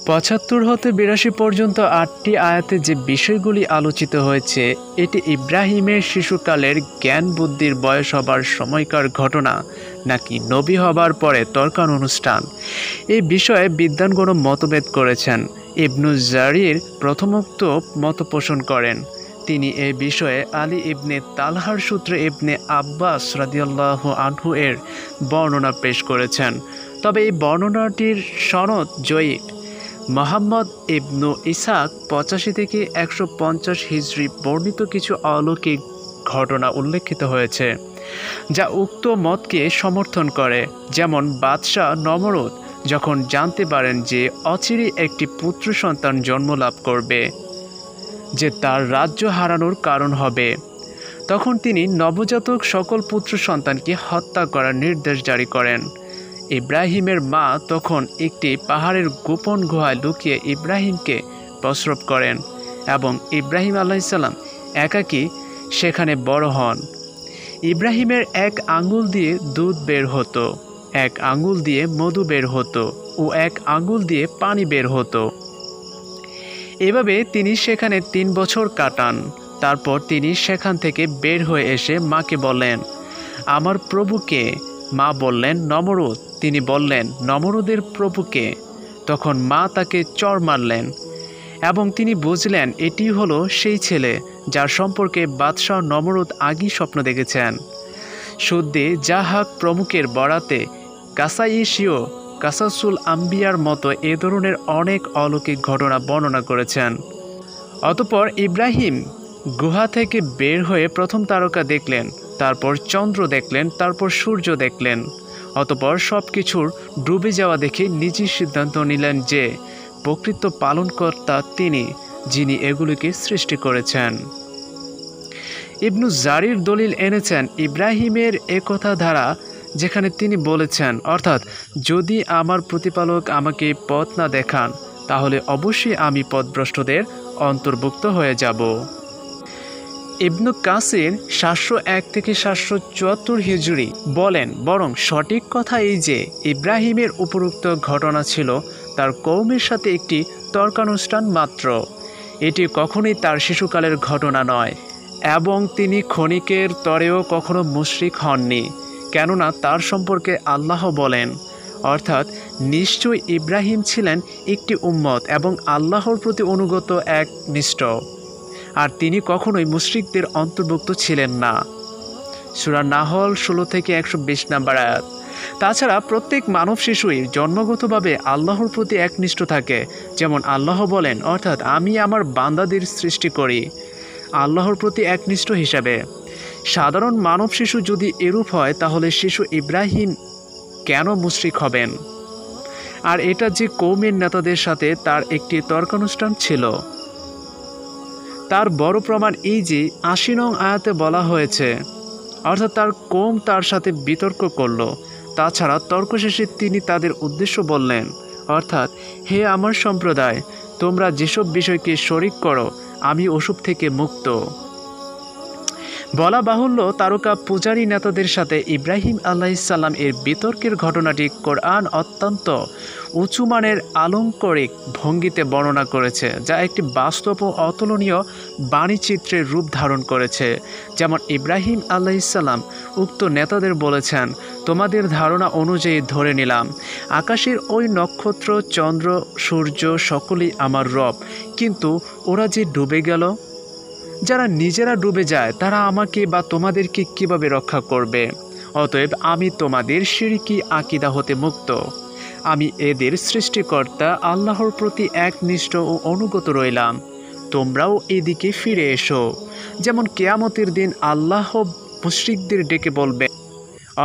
পঁচাত্তর হতে ৮২ পর্যন্ত ৮টি আয়াতে যে বিষয়গুলি আলোচিত হয়েছে এটি ইব্রাহিমের শিশুকালের জ্ঞান বুদ্ধির বয়স হবার সময়কার ঘটনা নাকি নবী হবার পরে তর্কান অনুষ্ঠান, এই বিষয়ে বিদ্বানগণ মতভেদ করেছেন। ইবনু জারির প্রথমোক্ত মত পোষণ করেন। তিনি এই বিষয়ে আলী ইবনে তালহার সূত্রে ইবনে আব্বাস রাদিয়াল্লাহু আনহু এর বর্ণনা পেশ করেছেন। তবে এই বর্ণনাটির সনদ জয়ীফ। মুহাম্মদ ইবনু ইসহাক ৮৫ থেকে ১৫০ হিজরি বর্ণিত কিছু অলৌকিক ঘটনা উল্লেখিত হয়েছে যা উক্ত মতকে সমর্থন করে। যেমন বাদশাহ নমরুদ যখন জানতে পারেন যে অচিরেই একটি পুত্র সন্তান জন্ম লাভ করবে যে তার রাজ্য হারানোর কারণ হবে, তখন তিনি নবজাতক সকল পুত্র সন্তানকে হত্যা করার নির্দেশ জারি করেন। ইব্রাহিমের মা তখন একটি পাহাড়ের গোপন গুহায় লুকিয়ে ইব্রাহিমকে প্রসব করেন এবং ইব্রাহিম আলাইহিসসালাম একাকী সেখানে বড় হন। ইব্রাহিমের এক আঙ্গুল দিয়ে দুধ বের হতো, এক আঙ্গুল দিয়ে মধু বের হতো ও এক আঙ্গুল দিয়ে পানি বের হতো। এভাবে তিনি সেখানে ৩ বছর কাটান। তারপর তিনি সেখান থেকে বের হয়ে এসে মাকে বললেন, আমার প্রভুকে? মা বললেন, নমরুদ। তিনি বললেন, নমরুদের প্রভুকে? তখন মা তাকে চড় মারলেন এবং তিনি বুঝলেন এটি হলো সেই ছেলে যার সম্পর্কে বাদশাহ নমরুদ আগেই স্বপ্ন দেখেছেন। সুদ্দি জাহাক প্রমুখের বরাতে কাসাইশিও কাসাসুল আম্বিয়ার মতো এ ধরনের অনেক অলৌকিক ঘটনা বর্ণনা করেছেন। অতঃপর ইব্রাহিম গুহা থেকে বের হয়ে প্রথম তারকা দেখলেন, তারপর চন্দ্র দেখলেন, তারপর সূর্য দেখলেন। অতঃপর সব কিছুর ডুবে যাওয়া দেখে নিজেই সিদ্ধান্ত নিলেন যে প্রকৃত পালনকর্তা তিনি, যিনি এগুলিকে সৃষ্টি করেছেন। ইবনু জারির দলিল এনেছেন ইব্রাহিমের একথা দ্বারা, যেখানে তিনি বলেছেন, অর্থাৎ যদি আমার প্রতিপালক আমাকে পথ না দেখান তাহলে অবশ্যই আমি পথভ্রষ্টদের অন্তর্ভুক্ত হয়ে যাব। ইবনু কাসির ৭০১ থেকে ৭৭৪ হিজরি বলেন, বরং সঠিক কথা এই যে ইব্রাহিমের উপরোক্ত ঘটনা ছিল তার কওমের সাথে একটি তর্কানুষ্ঠান মাত্র। এটি কখনোই তার শিশুকালের ঘটনা নয় এবং তিনি ক্ষণিকের তরেও কখনো মুশরিক হননি, কেননা তার সম্পর্কে আল্লাহ বলেন, অর্থাৎ নিশ্চয়ই ইব্রাহিম ছিলেন একটি উম্মত এবং আল্লাহর প্রতি অনুগত একনিষ্ঠ, আর তিনি কখনোই মুশরিকদের অন্তর্ভুক্ত ছিলেন না। সূরা নাহল ১৬ থেকে ১২০ নম্বর আয়াত। তাছাড়া প্রত্যেক মানব শিশুই জন্মগতভাবে আল্লাহর প্রতি একনিষ্ঠ থাকে, যেমন আল্লাহ বলেন, অর্থাৎ আমি আমার বান্দাদের সৃষ্টি করি আল্লাহর প্রতি একনিষ্ঠ হিসাবে। সাধারণ মানব শিশু যদি এরূপ হয় তাহলে শিশু ইব্রাহিম কেন মুশরিক হবেন? আর এটা যে কওমের নেতাদের সাথে তার একটি তর্কানুষ্ঠান ছিল তার বড় প্রমাণ এই যে ৮০ নং আয়াতে বলা হয়েছে, অর্থাৎ তার কওম তার সাথে বিতর্ক করল। তাছাড়া তর্ক শেষে তিনি তাদের উদ্দেশ্য বললেন, অর্থাৎ হে আমার সম্প্রদায়, তোমরা যেসব বিষয়কে শরিক করো আমি ওসব থেকে মুক্ত। বলা বাহুল্য তারকা পূজারী নেতাদের সাথে ইব্রাহিম আলাইহিসসালাম এর বিতর্কের ঘটনাটি কোরআন অত্যন্ত উঁচু মানের আলংকরিক ভঙ্গিতে বর্ণনা করেছে, যা একটি বাস্তব ও অতুলনীয় বাণীচিত্রের রূপ ধারণ করেছে। যেমন ইব্রাহিম আলাইহিসসালাম উক্ত নেতাদের বলেছেন, তোমাদের ধারণা অনুযায়ী ধরে নিলাম আকাশের ওই নক্ষত্র, চন্দ্র, সূর্য সকলেই আমার রব, কিন্তু ওরা যে ডুবে গেল, যারা নিজেরা ডুবে যায় তারা আমাকে বা তোমাদেরকে কিভাবে রক্ষা করবে? অতএব আমি তোমাদের শিরকি আকীদা হতে মুক্ত। আমি এদের সৃষ্টিকর্তা আল্লাহর প্রতি একনিষ্ঠ ও অনুগত রইলাম। তোমরাও এদিকে ফিরে এসো। যেমন কিয়ামতের দিন আল্লাহ মুশরিকদের ডেকে বলবে,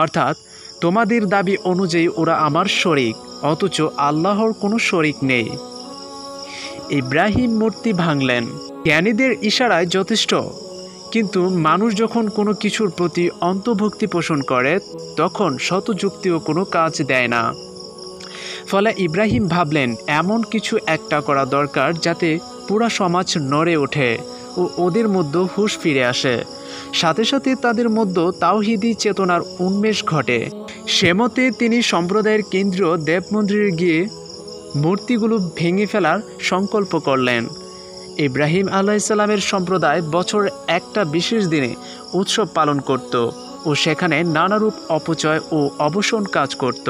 অর্থাৎ তোমাদের দাবি অনুযায়ী ওরা আমার শরীক, অথচ আল্লাহর কোনো শরীক নেই। ইব্রাহিম মূর্তি ভাঙলেন। জ্ঞানীদের ইশারায় যথেষ্ট, কিন্তু মানুষ যখন কোনো কিছুর প্রতি অন্তর্ভুক্তি পোষণ করে তখন শত যুক্তিও কোনো কাজ দেয় না। ফলে ইব্রাহিম ভাবলেন এমন কিছু একটা করা দরকার যাতে পুরা সমাজ নড়ে ওঠে ও ওদের মধ্যে হুঁশ ফিরে আসে। সাথে সাথে তাদের মধ্যে তাওহীদি চেতনার উন্মেষ ঘটে। সেমতে তিনি সম্প্রদায়ের কেন্দ্রীয় দেব মন্দিরে গিয়ে মূর্তিগুলো ভেঙে ফেলার সংকল্প করলেন। ইব্রাহিম আলাইহিসসালামের সম্প্রদায় বছর একটা বিশেষ দিনে উৎসব পালন করত ও সেখানে নানারূপ অপচয় ও অবসন কাজ করত,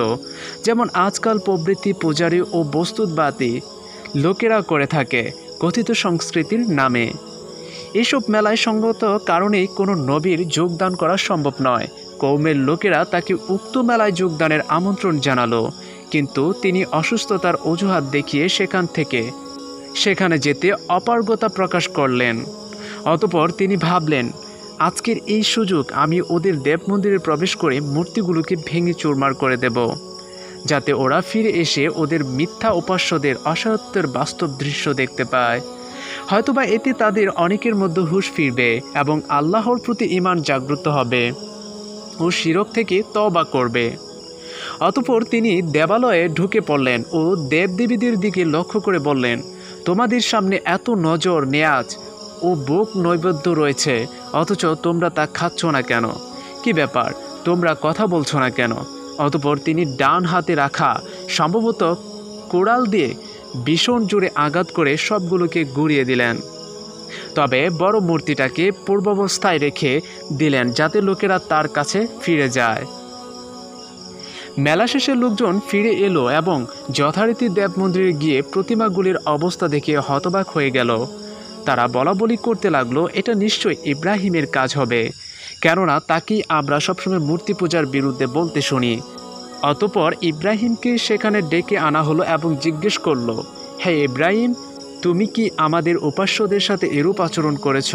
যেমন আজকাল প্রবৃত্তি পূজারী ও বস্তুতবাদী লোকেরা করে থাকে কথিত সংস্কৃতির নামে। এসব মেলায় সঙ্গত কারণেই কোনো নবীর যোগদান করা সম্ভব নয়। কওমের লোকেরা তাকে উক্ত মেলায় যোগদানের আমন্ত্রণ জানালো, কিন্তু তিনি অসুস্থতার অজুহাত দেখিয়ে সেখানে যেতে অপারগতা প্রকাশ করলেন। অতঃপর তিনি ভাবলেন, আজকের এই সুযোগ আমি ওদের দেব মন্দিরে প্রবেশ করে মূর্তিগুলোকে ভেঙে চুরমার করে দেব, যাতে ওরা ফিরে এসে ওদের মিথ্যা উপাস্যদের অসত্যের বাস্তব দৃশ্য দেখতে পায়। হয়তোবা এতে তাদের অনেকের মধ্যে হুঁশ ফিরবে এবং আল্লাহর প্রতি ঈমান জাগ্রত হবে ও শিরক থেকে তওবা করবে। অতঃপর তিনি দেবালয়ে ঢুকে পড়লেন ও দেবদেবীদের দিকে লক্ষ্য করে বললেন, তোমাদের সামনে এত নজর নেয়াজ ও ভোগ নৈবেদ্য রয়েছে, অথচ তোমরা তা খাচ্ছ না কেন? কি ব্যাপার, তোমরা কথা বলছো না কেন? অতঃপর তিনি ডান হাতে রাখা সম্ভবত কোড়াল দিয়ে ভীষণ জোরে আঘাত করে সবগুলোকে গুঁড়িয়ে দিলেন। তবে বড় মূর্তিটাকে পূর্বাবস্থায় রেখে দিলেন, যাতে লোকেরা তার কাছে ফিরে যায়। মেলা শেষে লোকজন ফিরে এলো এবং যথারীতি দেব মন্দিরে গিয়ে প্রতিমাগুলির অবস্থা দেখে হতবাক হয়ে গেল। তারা বলাবলি করতে লাগলো, এটা নিশ্চয়ই ইব্রাহিমের কাজ হবে, কেননা তাকেই আমরা সবসময় মূর্তি পূজার বিরুদ্ধে বলতে শুনি। অতঃপর ইব্রাহিমকে সেখানে ডেকে আনা হলো এবং জিজ্ঞেস করলো, হে ইব্রাহিম, তুমি কি আমাদের উপাস্যদের সাথে এরূপ আচরণ করেছ?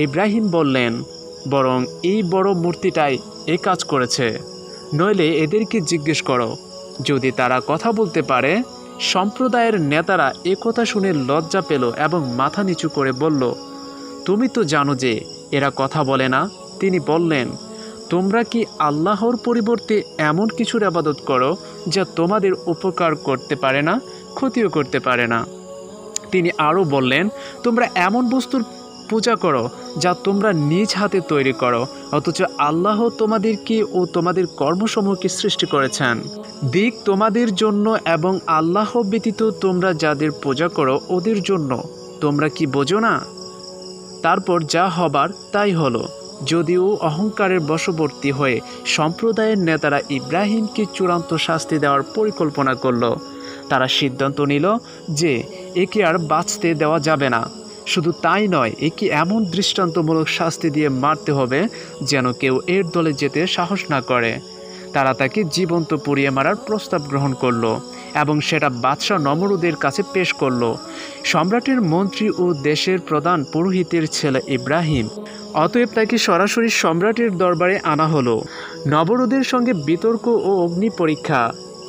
ইব্রাহিম বললেন, বরং এই বড় মূর্তিটাই এ কাজ করেছে, নইলে এদেরকে জিজ্ঞেস করো। যদি তারা কথা বলতে পারে। সম্প্রদায়ের নেতারা এ কথা শুনে লজ্জা পেল এবং মাথা নিচু করে বলল, তুমি তো জানো যে এরা কথা বলে না। তিনি বললেন, তোমরা কি আল্লাহর পরিবর্তে এমন কিছুর ইবাদত করো যা তোমাদের উপকার করতে পারে না, ক্ষতিও করতে পারে না? তিনি আরও বললেন, তোমরা এমন বস্তুর পূজা করো যা তোমরা নিজ হাতে তৈরি করো, অথচ আল্লাহ তোমাদেরকে ও তোমাদের কর্মসমূহকে সৃষ্টি করেছেন। দিক তোমাদের জন্য এবং আল্লাহ ব্যতীত তোমরা যাদের পূজা করো ওদের জন্য। তোমরা কি বোঝো না? তারপর যা হবার তাই হলো। যদিও অহংকারের বশবর্তী হয়ে সম্প্রদায়ের নেতারা ইব্রাহিমকে চূড়ান্ত শাস্তি দেওয়ার পরিকল্পনা করল। তারা সিদ্ধান্ত নিল যে একে আর বাঁচতে দেওয়া যাবে না। শুধু তাই নয়, একে এমন দৃষ্টান্তমূলক শাস্তি দিয়ে মারতে হবে যেন কেউ এর দলে যেতে সাহস না করে। তারা তাকে জীবন্ত পুড়িয়ে মারার প্রস্তাব গ্রহণ করল এবং সেটা বাদশাহ নমরুদের কাছে পেশ করল। সম্রাটের মন্ত্রী ও দেশের প্রধান পুরোহিতের ছেলে ইব্রাহিম। অতএব তাকে সরাসরি সম্রাটের দরবারে আনা হলো। নমরুদের সঙ্গে বিতর্ক ও অগ্নি পরীক্ষা।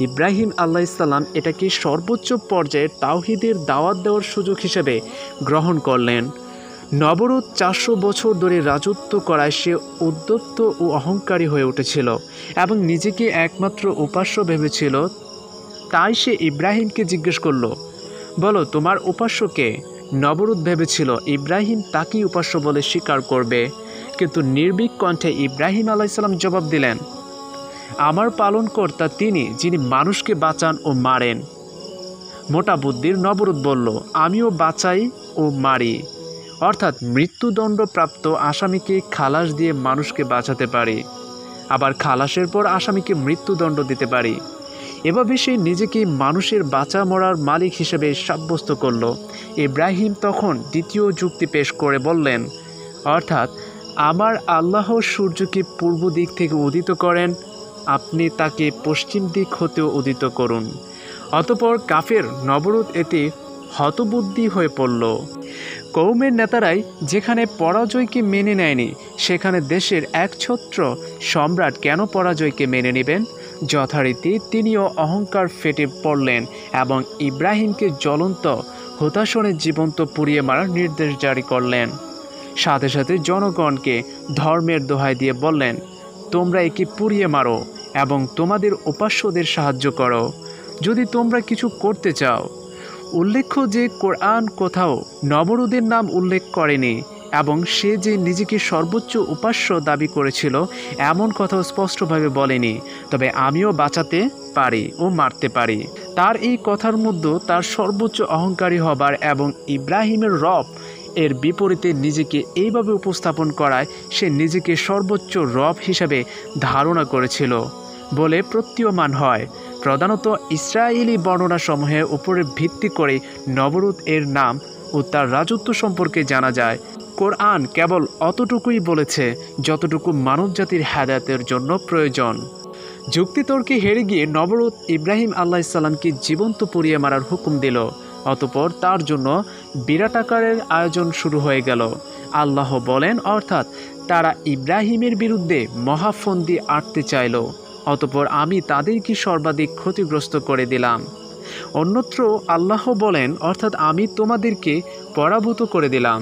ইব্রাহিম আলাইহিসসালাম এটাকে সর্বোচ্চ পর্যায়ে তাওহীদের দাওয়াত দেওয়ার সুযোগ হিসেবে গ্রহণ করলেন। নমরুদ 400 বছর ধরে রাজত্ব করায় সে উদ্ধত ও অহংকারী হয়ে উঠেছিল এবং নিজেকে একমাত্র উপাস্য ভেবেছিল। তাই সে ইব্রাহিমকে জিজ্ঞেস করল, বলো তোমার উপাস্য কে? নমরুদ ভেবেছিল ইব্রাহিম তাকেই উপাস্য বলে স্বীকার করবে, কিন্তু নির্ভীক কণ্ঠে ইব্রাহিম আলাইহিসসালাম জবাব দিলেন, আমার পালনকর্তা তিনি, যিনি মানুষকে বাঁচান ও মারেন। মোটা বুদ্ধির নমরুদ বলল, আমিও বাঁচাই ও মারি, অর্থাৎ মৃত্যুদণ্ডপ্রাপ্ত আসামিকে খালাস দিয়ে মানুষকে বাঁচাতে পারি, আবার খালাসের পর আসামিকে মৃত্যুদণ্ড দিতে পারি। এভাবে সে নিজেকে মানুষের বাঁচা মরার মালিক হিসেবে সাব্যস্ত করল। ইব্রাহিম তখন দ্বিতীয় যুক্তি পেশ করে বললেন, অর্থাৎ আমার আল্লাহ সূর্যকে পূর্ব দিক থেকে উদিত করেন, আপনি তাকে পশ্চিম দিক হতেও উদিত করুন। অতঃপর কাফের নমরুদ এতে হতবুদ্ধি হয়ে পড়ল। কওমের নেতারাই যেখানে পরাজয়কে মেনে নেয়নি, সেখানে দেশের একছত্র সম্রাট কেন পরাজয়কে মেনে নেবেন? যথারীতি তিনিও অহংকার ফেটে পড়লেন এবং ইব্রাহিমকে জ্বলন্ত হুতাশনে জীবন্ত পুড়িয়ে মারার নির্দেশ জারি করলেন। সাথে সাথে জনগণকে ধর্মের দোহাই দিয়ে বললেন, তোমরা একে পুড়িয়ে মারো এবং তোমাদের উপাস্যদের সাহায্য করো যদি তোমরা কিছু করতে চাও। উল্লেখ্য যে কোরআন কোথাও নমরুদের নাম উল্লেখ করেনি। এবং সে যে নিজেকে সর্বোচ্চ উপাস্য দাবি করেছিল এমন কথাও স্পষ্টভাবে বলেনি, তবে আমিও বাঁচাতে পারি ও মারতে পারি। তার এই কথার মধ্যে তার সর্বোচ্চ অহংকারী হবার এবং ইব্রাহিমের রব এর বিপরীতে নিজেকে এইভাবে উপস্থাপন করায় সে নিজেকে সর্বোচ্চ রব হিসাবে ধারণা করেছিল বলে প্রতীয়মান হয়। প্রধানত ইসরায়েলি বর্ণনাসমূহের উপরে ভিত্তি করে নমরুদ এর নাম ও তার রাজত্ব সম্পর্কে জানা যায়। কোরআন কেবল অতটুকুই বলেছে যতটুকু মানবজাতির হেদায়েতের জন্য প্রয়োজন। যুক্তিতর্কে হেরে গিয়ে নমরুদ ইব্রাহিম আলাইহিসসালামকে জীবন্ত পুড়িয়ে মারার হুকুম দিল। অতঃপর তার জন্য বিরাট আকারের আয়োজন শুরু হয়ে গেল। আল্লাহ বলেন, অর্থাৎ তারা ইব্রাহিমের বিরুদ্ধে মহাফন্দি আঁটতে চাইল, অতঃপর আমি তাদেরকে সর্বাধিক ক্ষতিগ্রস্ত করে দিলাম। অন্যত্র আল্লাহ বলেন, অর্থাৎ আমি তোমাদেরকে পরাভূত করে দিলাম।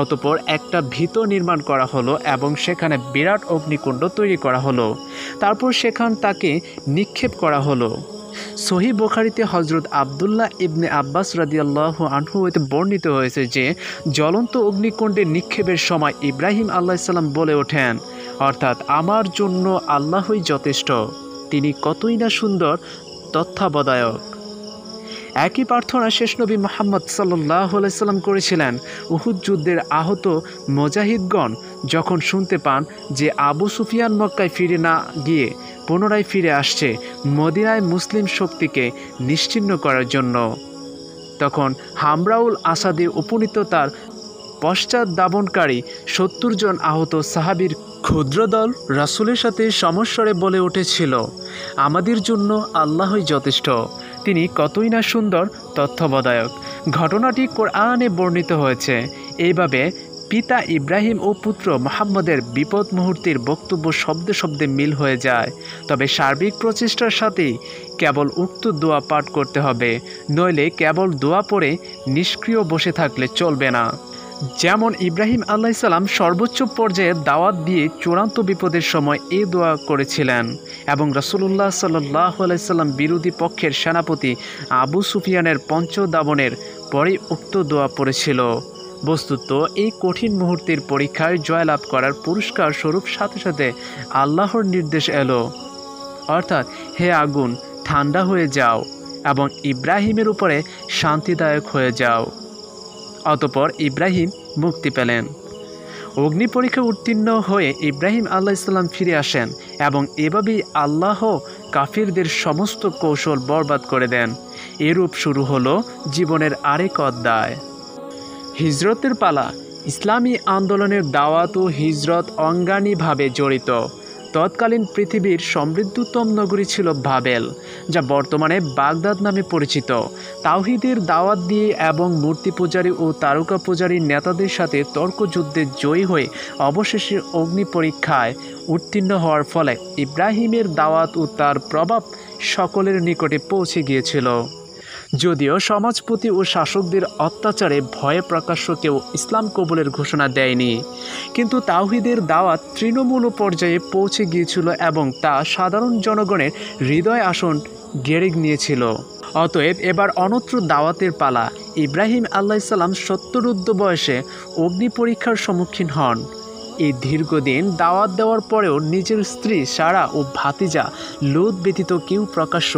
অতঃপর একটা ভিত নির্মাণ করা হলো এবং সেখানে বিরাট অগ্নিকুণ্ড তৈরি করা হলো। তারপর সেখান তাকে নিক্ষেপ করা হলো। সহিহ বুখারীতে হযরত আব্দুল্লাহ ইবনে আব্বাস রাদিয়াল্লাহু আনহু হতে বর্ণিত হয়েছে যে জ্বলন্ত অগ্নিকুণ্ডে নিক্ষেপের সময় ইব্রাহিম আলাইহিসসালাম বলে ওঠেন, অর্থাৎ আমার জন্য আল্লাহই যথেষ্ট, তিনি কতই না সুন্দর তত্ত্বাবধায়ক। একই প্রার্থনা শেষ নবী মুহাম্মদ সাল্লাল্লাহু আলাইহি সাল্লাম করেছিলেন। উহুদ যুদ্ধের আহত মুজাহিদগণ যখন শুনতে পান যে আবু সুফিয়ান মক্কায় ফিরে না গিয়ে পুনরায় ফিরে আসছে মদিনায় মুসলিম শক্তিকে নিশ্চিহ্ন করার জন্য, তখন হামরাউল আসাদে উপনীত তার পশ্চাৎ দাবনকারী ৭০ জন আহত সাহাবীর ক্ষুদ্র দল রাসূলের সাথে সমস্বরে বলে উঠেছিল, আমাদের জন্য আল্লাহই যথেষ্ট, তিনি কতই না সুন্দর তত্ত্বাবধায়ক। ঘটনাটি কোরআনে বর্ণিত হয়েছে। এইভাবে পিতা ইব্রাহিম ও পুত্র মুহাম্মদের বিপদ মুহূর্তের বক্তব্য শব্দে শব্দে মিল হয়ে যায়। তবে সার্বিক প্রচেষ্টার সাথেই কেবল উক্ত দোয়া পাঠ করতে হবে, নইলে কেবল দোয়া পড়ে নিষ্ক্রিয় বসে থাকলে চলবে না। যেমন ইব্রাহিম আলাইহিসসালাম সর্বোচ্চ পর্যায়ে দাওয়াত দিয়ে চূড়ান্ত বিপদের সময় এ দোয়া করেছিলেন এবং রাসূলুল্লাহ সাল্লাল্লাহু আলাইহি সাল্লাম বিরোধী পক্ষের সেনাপতি আবু সুফিয়ানের পঞ্চদাবনের পরেই উক্ত দোয়া পড়েছিল। বস্তুত এই কঠিন মুহূর্তের পরীক্ষায় জয়লাভ করার পুরস্কার স্বরূপ সাথে সাথে আল্লাহর নির্দেশ এলো, অর্থাৎ হে আগুন ঠান্ডা হয়ে যাও এবং ইব্রাহিমের উপরে শান্তিদায়ক হয়ে যাও। অতঃপর ইব্রাহিম মুক্তি পেলেন। অগ্নি পরীক্ষা উত্তীর্ণ হয়ে ইব্রাহিম আলাইহিসসালাম ফিরে আসেন এবং এভাবেই আল্লাহ কাফিরদের সমস্ত কৌশল বরবাদ করে দেন। এরূপ শুরু হলো জীবনের আরেক অধ্যায়, হিজরতের পালা। ইসলামী আন্দোলনের দাওয়াত ও হিজরত অঙ্গাঙ্গিভাবে জড়িত। তৎকালীন পৃথিবীর সমৃদ্ধতম নগরী ছিল বাবেল, যা বর্তমানে বাগদাদ নামে পরিচিত। তাওহীদের দাওয়াত দিয়ে এবং মূর্তি পূজারী ও তারকা পূজারীর নেতাদের সাথে তর্কযুদ্ধে জয়ী হয়ে অবশেষে অগ্নি পরীক্ষায় উত্তীর্ণ হওয়ার ফলে ইব্রাহিমের দাওয়াত ও তার প্রভাব সকলের নিকটে পৌঁছে গিয়েছিল। যদিও সমাজপতি ও শাসকদের অত্যাচারে ভয়ে প্রকাশ্য কেউ ইসলাম কবুলের ঘোষণা দেয়নি, কিন্তু তাওহীদের দাওয়াত তৃণমূল পর্যায়ে পৌঁছে গিয়েছিল এবং তা সাধারণ জনগণের হৃদয় আসন গেড়ে নিয়েছিল। অতএব এবার অন্যত্র দাওয়াতের পালা। ইব্রাহিম আলাইহিসসালাম ৭০ বয়সে অগ্নি পরীক্ষার সম্মুখীন হন। এই দীর্ঘদিন দাওয়াত দেওয়ার পরেও নিজের স্ত্রী সারা ও ভাতিজা লূত ব্যতীত কেউ প্রকাশ্য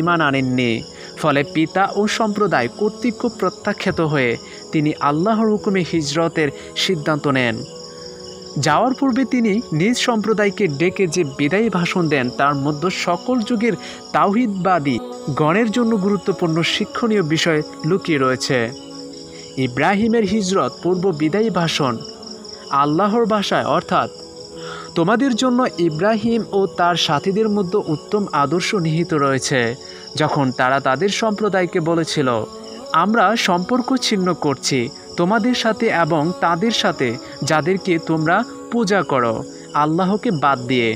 ঈমান আনেননি। ফলে পিতা ও সম্প্রদায় কর্তৃক প্রত্যাখ্যাত হয়ে তিনি আল্লাহর হুকুমে হিজরতের সিদ্ধান্ত নেন। যাওয়ার পূর্বে তিনি নিজ সম্প্রদায়কে ডেকে যে বিদায়ী ভাষণ দেন তার মধ্যে সকল যুগের তাওহীদবাদী গণের জন্য গুরুত্বপূর্ণ শিক্ষণীয় বিষয় লুকিয়ে রয়েছে। ইব্রাহিমের হিজরত পূর্ব বিদায়ী ভাষণ আল্লাহর ভাষায়, অর্থাৎ তোমাদের জন্য ইব্রাহিম ও তার সাথীদের মধ্যে উত্তম আদর্শ নিহিত রয়েছে। যখন তারা তাদের সম্প্রদায়কে বলেছিল, আমরা সম্পর্ক ছিন্ন করছি তোমাদের সাথে এবং তাদের সাথে যাদেরকে তোমরা পূজা করো আল্লাহকে বাদ দিয়ে,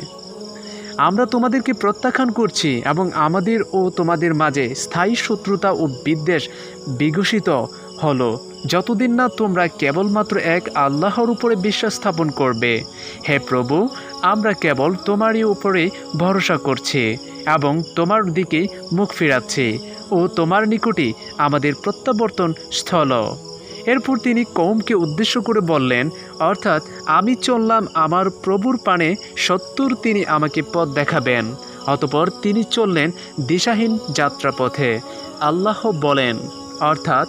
আমরা তোমাদেরকে প্রত্যাখ্যান করছি এবং আমাদের ও তোমাদের মাঝে স্থায়ী শত্রুতা ও বিদ্বেষ বিকশিত হলো যতদিন না তোমরা কেবলমাত্র এক আল্লাহর উপরে বিশ্বাস স্থাপন করবে। হে প্রভু, আমরা কেবল তোমারই উপরে ভরসা করছি এবং তোমার দিকেই মুখ ফিরাচ্ছি ও তোমার নিকটই আমাদের প্রত্যাবর্তন স্থল। এরপর তিনি কওমকে উদ্দেশ্য করে বললেন, অর্থাৎ আমি চললাম আমার প্রভুর পানে, সত্তর তিনি আমাকে পথ দেখাবেন। অতঃপর তিনি চললেন দিশাহীন যাত্রাপথে। আল্লাহ বলেন, অর্থাৎ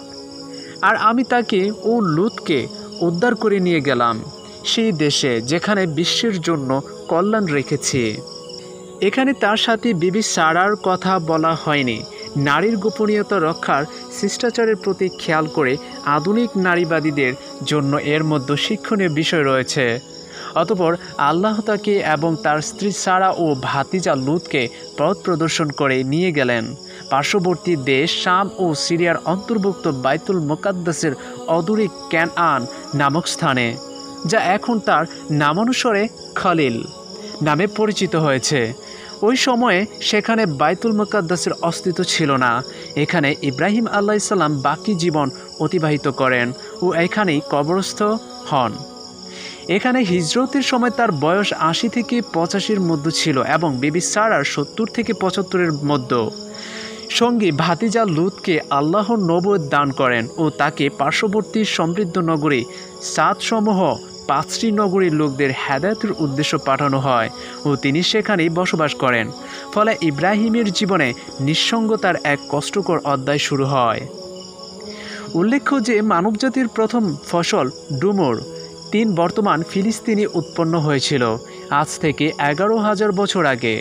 আর আমি তাকে ও লূতকে উদ্ধার করে নিয়ে গেলাম সেই দেশে যেখানে বিশ্বের জন্য কল্যাণ রেখেছি। এখানে তার সাথে বিবি সারার কথা বলা হয়নি। নারীর গোপনীয়তা রক্ষার শিষ্টাচারের প্রতি খেয়াল করে আধুনিক নারীবাদীদের জন্য এর মধ্যে শিক্ষণীয় বিষয় রয়েছে। অতঃপর আল্লাহ তাকে এবং তার স্ত্রী সারা ও ভাতিজা লূতকে পথ প্রদর্শন করে নিয়ে গেলেন পার্শ্ববর্তী দেশ শাম ও সিরিয়ার অন্তর্ভুক্ত বাইতুল মুকাদ্দাসের অদূরে ক্যানআন নামক স্থানে, যা এখন তার নামানুসারে খলিল নামে পরিচিত হয়েছে। ওই সময়ে সেখানে বাইতুল মুকাদ্দাসের অস্তিত্ব ছিল না। এখানে ইব্রাহিম আলাইহিসসালাম বাকি জীবন অতিবাহিত করেন ও এখানেই কবরস্থ হন। এখানে হিজরতের সময় তার বয়স ৮০ থেকে ৮৫-এর মধ্যে ছিল এবং বিবি সারার ৭০ থেকে ৭৫-এর মধ্যে। সঙ্গী ভাতিজা লূতকে আল্লাহর নবুয়ত দান করেন ও তাকে পার্শ্ববর্তী সমৃদ্ধ নগরী সাদসমূহ ৫টি নগরীর লোকদের হেদায়েতের উদ্দেশ্য পাঠানো হয় ও তিনি সেখানেই বসবাস করেন। ফলে ইব্রাহিমের জীবনে নিঃসঙ্গতার এক কষ্টকর অধ্যায় শুরু হয়। উল্লেখ্য যে মানবজাতির প্রথম ফসল ডুমুর ৩ বর্তমান ফিলিস্তিনি উৎপন্ন হয়েছিল আজ থেকে ১১,০০০ বছর আগে।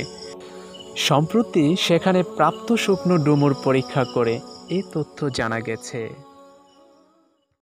সম্প্রতি সেখানে প্রাপ্ত শুকনো ডুমুর পরীক্ষা করে এ তথ্য জানা গেছে।